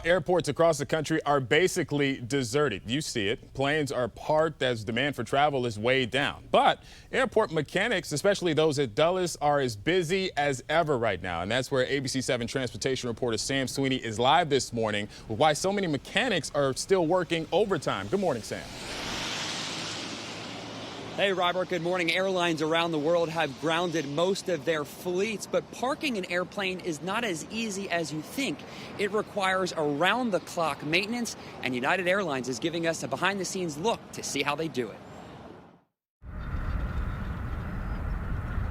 Airports across the country are basically deserted. You see it. Planes are parked as demand for travel is way down. But airport mechanics, especially those at Dulles, are as busy as ever right now. And that's where ABC 7 transportation reporter Sam Sweeney is live this morning with why so many mechanics are still working overtime. Good morning, Sam. Hey, Robert, good morning. Airlines around the world have grounded most of their fleets, but parking an airplane is not as easy as you think. It requires around-the-clock maintenance, and United Airlines is giving us a behind-the-scenes look to see how they do it.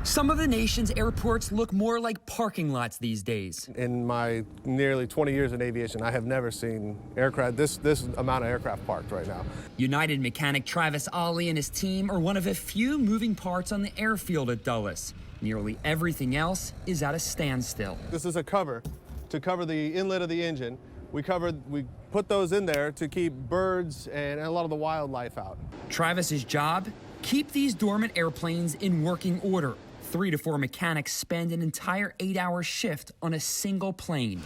Some of the nation's airports look more like parking lots these days. In my nearly 20 years in aviation, I have never seen aircraft, this amount of aircraft parked right now. United mechanic Travis Ali and his team are one of a few moving parts on the airfield at Dulles. Nearly everything else is at a standstill. This is a cover to cover the inlet of the engine. We put those in there to keep birds and a lot of the wildlife out. Travis's job? Keep these dormant airplanes in working order. 3 to 4 mechanics spend an entire 8-hour shift on a single plane.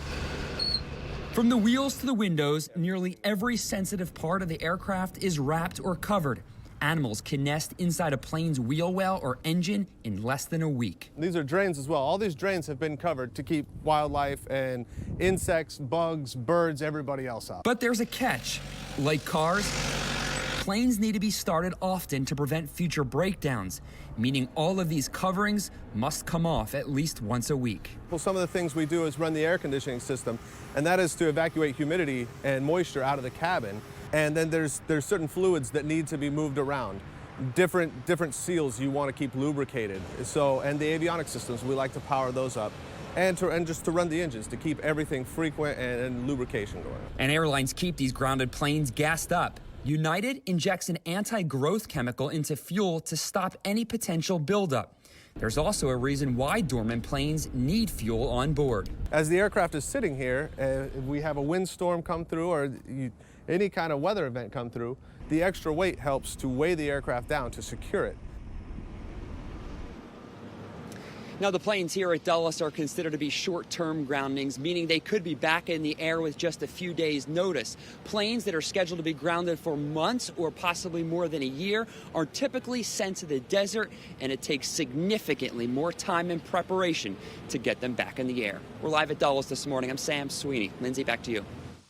From the wheels to the windows, nearly every sensitive part of the aircraft is wrapped or covered. Animals can nest inside a plane's wheel well or engine in less than a week. These are drains as well. All these drains have been covered to keep wildlife and insects, bugs, birds, everybody else out. But there's a catch. Like cars, planes need to be started often to prevent future breakdowns, meaning all of these coverings must come off at least once a week. Well, some of the things we do is run the air conditioning system, and that is to evacuate humidity and moisture out of the cabin. And then there's certain fluids that need to be moved around. Different seals you want to keep lubricated. And the avionics systems, we like to power those up. And just to run the engines, to keep everything frequent and lubrication going. And airlines keep these grounded planes gassed up. United injects an anti-growth chemical into fuel to stop any potential buildup. There's also a reason why dormant planes need fuel on board. As the aircraft is sitting here, if we have a windstorm come through or any kind of weather event come through, the extra weight helps to weigh the aircraft down to secure it. Now, the planes here at Dulles are considered to be short-term groundings, meaning they could be back in the air with just a few days' notice. Planes that are scheduled to be grounded for months or possibly more than a year are typically sent to the desert, and it takes significantly more time and preparation to get them back in the air. We're live at Dulles this morning. I'm Sam Sweeney. Lindsay, back to you.